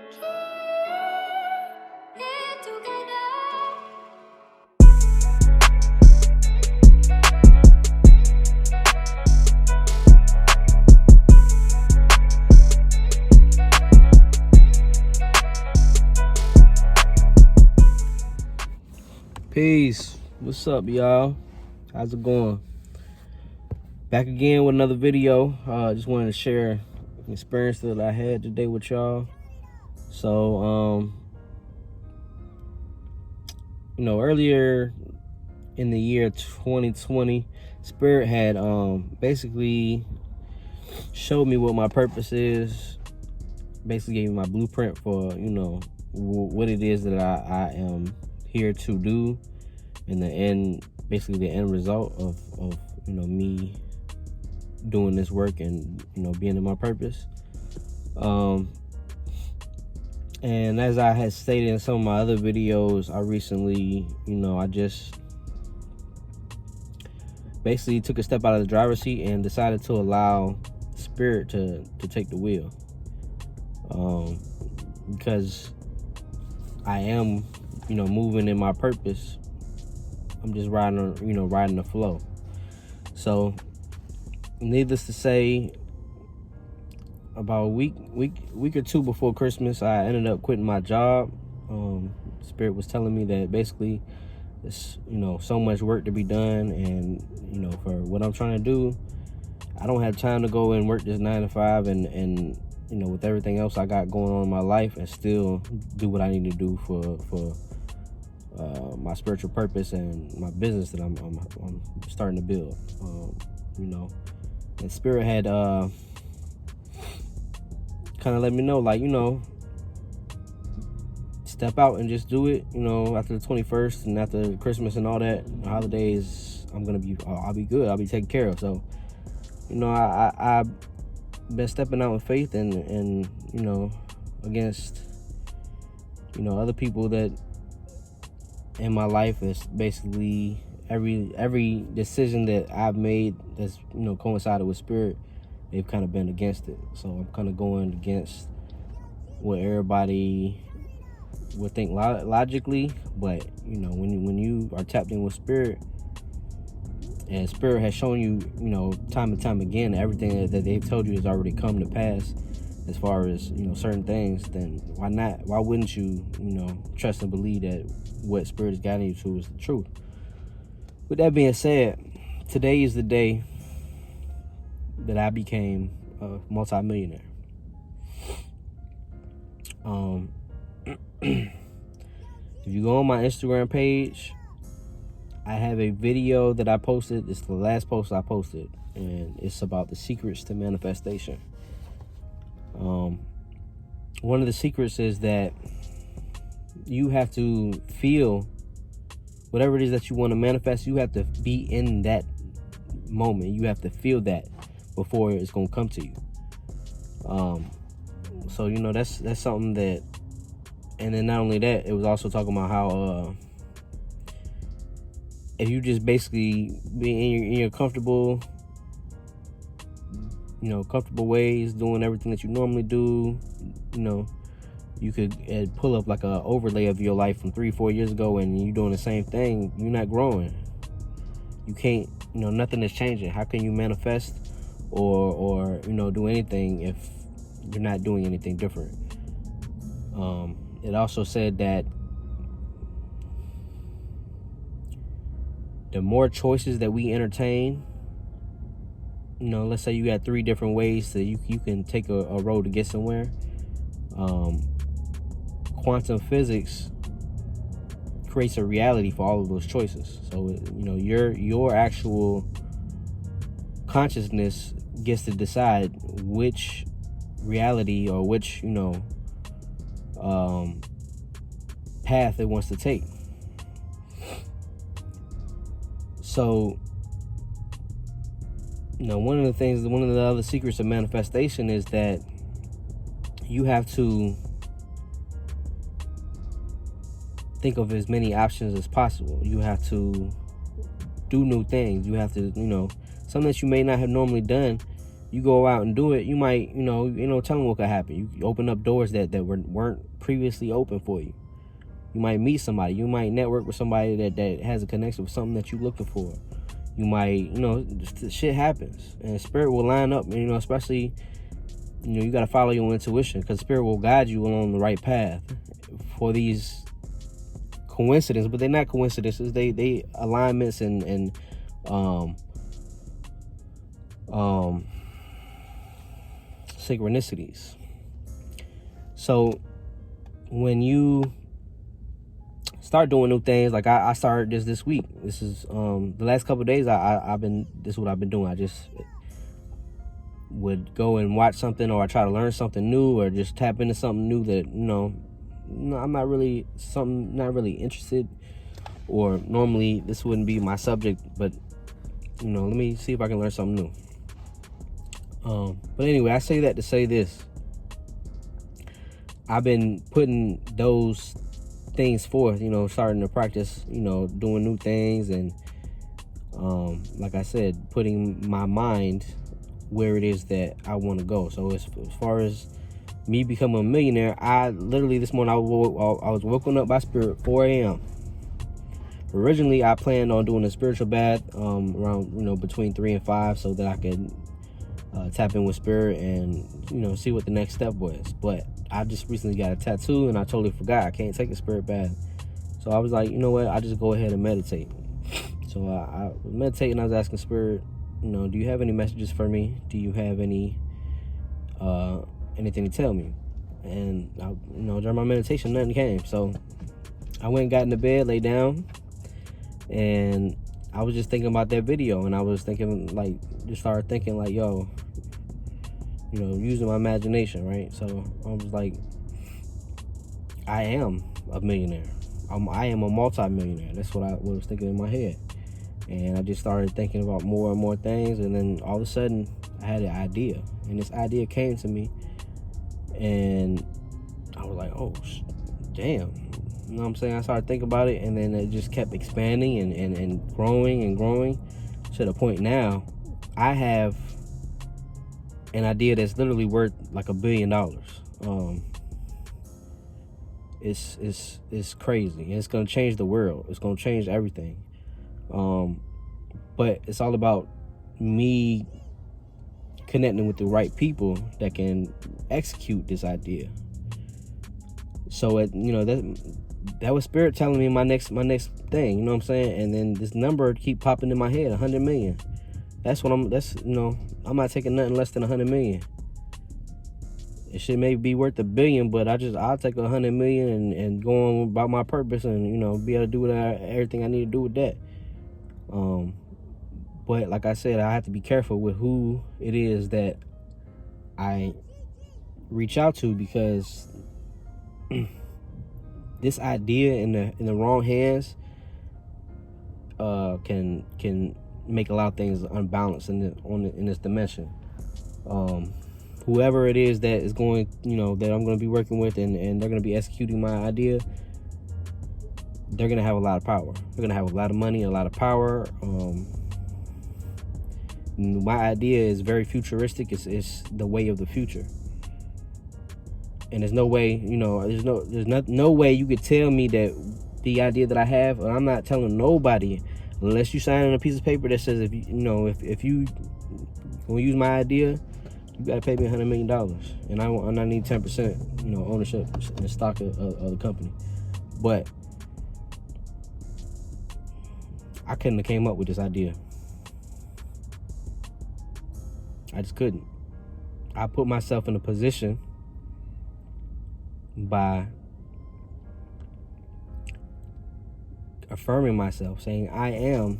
Peace. What's up, y'all? How's it going? Back again with another video. Just wanted to share an experience that I had today with y'all. So, earlier in the year 2020, Spirit had basically showed me what my purpose is. Basically gave me my blueprint for, what it is that I am here to do, and basically the end result of me doing this work and being in my purpose. And as I had stated in some of my other videos, I recently I just basically took a step out of the driver's seat and decided to allow Spirit to take the wheel, because I am moving in my purpose. I'm just riding the flow. So needless to say, about a week or two before Christmas, I ended up quitting my job. Spirit was telling me that basically it's so much work to be done, and for what I'm trying to do, I don't have time to go and work this 9 to 5 and with everything else I got going on in my life, and still do what I need to do for my spiritual purpose and my business that I'm starting to build. And Spirit had kind of let me know, step out and just do it. After the 21st and after Christmas and all that holidays, I'll be good. I'll be taken care of. So I've been stepping out in faith and against other people that in my life is basically every decision that I've made that's coincided with Spirit, they've kind of been against it. So I'm kind of going against what everybody would think logically, but when you are tapped in with Spirit, and Spirit has shown you time and time again everything that they've told you has already come to pass as far as certain things, then why wouldn't you trust and believe that what Spirit is guiding you to is the truth? With that being said, today is the day that I became a multi-millionaire. If you go on my Instagram page, I have a video that I posted. It's the last post I posted, and it's about the secrets to manifestation. One of the secrets is that you have to feel whatever it is that you want to manifest. You have to be in that moment. You have to feel that before it's going to come to you. So that's something that, and then not only that, it was also talking about how if you just basically be in your comfortable ways, doing everything that you normally do, you could pull up like a overlay of your life from 3-4 years ago, and you doing the same thing. You're not growing. You can't, nothing is changing. How can you manifest or do anything if you're not doing anything different? It also said that the more choices that we entertain, let's say you got 3 different ways that you can take a road to get somewhere. Quantum physics creates a reality for all of those choices. So your actual consciousness gets to decide which reality or which path it wants to take. So one of the other secrets of manifestation is that you have to think of as many options as possible. You have to do new things. You have to, something that you may not have normally done, you go out and do it, you might, telling what could happen. You open up doors that weren't previously open for you. You might meet somebody. You might network with somebody that has a connection with something that you're looking for. You might, shit happens, and spirit will line up. Especially, you got to follow your intuition, because spirit will guide you along the right path for these coincidences. But they're not coincidences. They alignments and synchronicities. So when you start doing new things, like I started this week. This is the last couple of days this is what I've been doing. I just would go and watch something, or I try to learn something new, or just tap into something new that I'm not really interested, or normally this wouldn't be my subject, but let me see if I can learn something new. But anyway, I say that to say this. I've been putting those things forth, starting to practice, doing new things, and like I said, putting my mind where it is that I want to go. So as far as me becoming a millionaire, I literally this morning I was woken up by spirit 4 a.m. Originally, I planned on doing a spiritual bath around between 3 and 5, so that I could tap in with spirit and see what the next step was. But I just recently got a tattoo, and I totally forgot I can't take a spirit bath. So I was like, you know what, I just go ahead and meditate. So I was meditating. I was asking spirit, do you have any messages for me? Do you have any anything to tell me? And during my meditation, nothing came. So I went and got in the bed, lay down, and I was just thinking about that video, and I was thinking, just started thinking yo, using my imagination, right? So I was like, I am a millionaire. I am a multi-millionaire. That's what I was thinking in my head. And I just started thinking about more and more things, and then all of a sudden I had an idea, and this idea came to me, and I was like, oh, damn. You know what I'm saying? I started thinking about it, and then it just kept expanding and growing to the point now I have an idea that's literally worth like $1 billion. It's crazy. It's gonna change the world. It's gonna change everything. But it's all about me connecting with the right people that can execute this idea. So that was spirit telling me my next thing, you know what I'm saying? And then this number keep popping in my head, 100 million. I'm not taking nothing less than 100 million. It should maybe be worth $1 billion, but I'll take 100 million and go on about my purpose, and be able to do everything I need to do with that. But like I said, I have to be careful with who it is that I reach out to, because this idea in the wrong hands can make a lot of things unbalanced in this dimension. Whoever it is that is going, that I'm going to be working with, and they're going to be executing my idea, they're going to have a lot of power. They're going to have a lot of money, a lot of power. My idea is very futuristic. It's the way of the future. And there's no way, there's no way you could tell me that the idea that I have, and I'm not telling nobody unless you sign on a piece of paper that says if you gonna use my idea, you gotta pay me $100 million, and I need 10%, ownership and stock of the company. But I couldn't have came up with this idea. I just couldn't. I put myself in a position by affirming myself, saying I am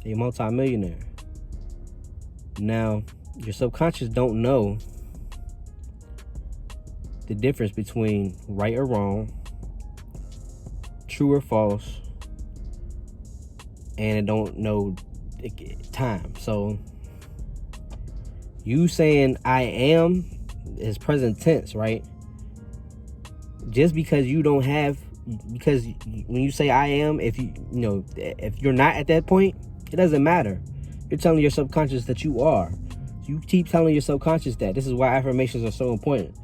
a multimillionaire. Now, your subconscious don't know the difference between right or wrong, true or false, and it don't know time. So you saying I am is present tense, right? Just because you don't have, because when you say I am, if you're not at that point, it doesn't matter. You're telling your subconscious that you are. You keep telling your subconscious that. This is why affirmations are so important.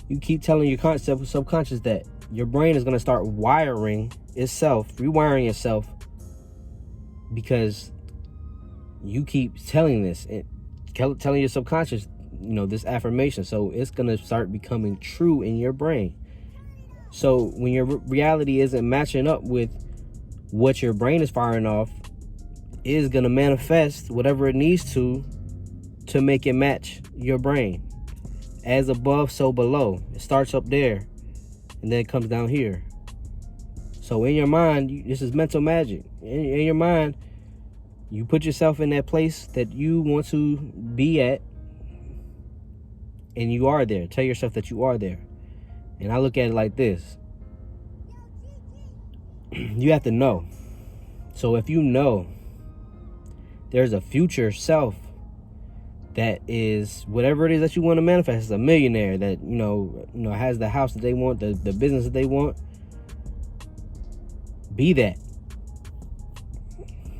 You keep telling your subconscious that. Your brain is going to start rewiring itself, because you keep telling this, telling your subconscious, this affirmation. So it's going to start becoming true in your brain. So when your reality isn't matching up with what your brain is firing off, it is going to manifest whatever it needs to make it match your brain. As above, so below. It starts up there, and then it comes down here. So in your mind, this is mental magic. In your mind, you put yourself in that place that you want to be at, and you are there. Tell yourself that you are there. And I look at it like this. You have to know. So if you know there's a future self that is whatever it is that you want to manifest, is a millionaire that has the house that they want, the business that they want, be that.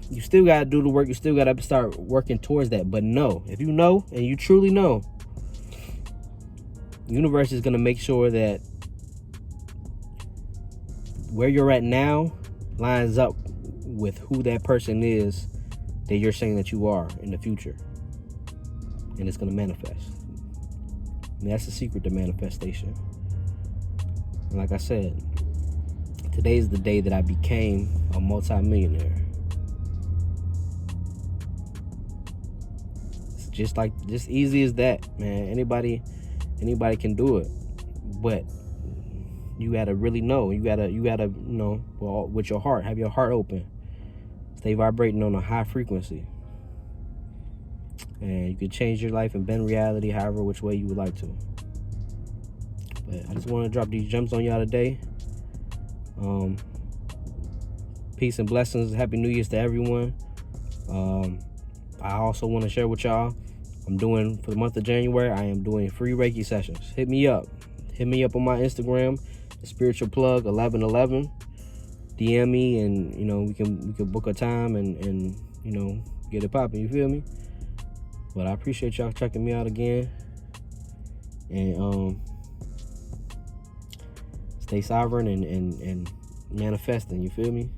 You still got to do the work. You still got to start working towards that. But know, if you know and you truly know, the universe is going to make sure that where you're at now lines up with who that person is that you're saying that you are in the future. And it's going to manifest. And that's the secret to manifestation. And like I said, today's the day that I became a multi-millionaire. It's just easy as that, man. Anybody can do it. But you gotta really know. You gotta with your heart, have your heart open. Stay vibrating on a high frequency. And you can change your life and bend reality however which way you would like to. But I just want to drop these gems on y'all today. Peace and blessings. Happy New Year's to everyone. I also want to share with y'all, I'm doing, for the month of January, I am doing free Reiki sessions. Hit me up on my Instagram, the Spiritual Plug 1111. DM me, and we can book a time and get it popping. You feel me? But I appreciate y'all checking me out again. And stay sovereign and manifesting, you feel me?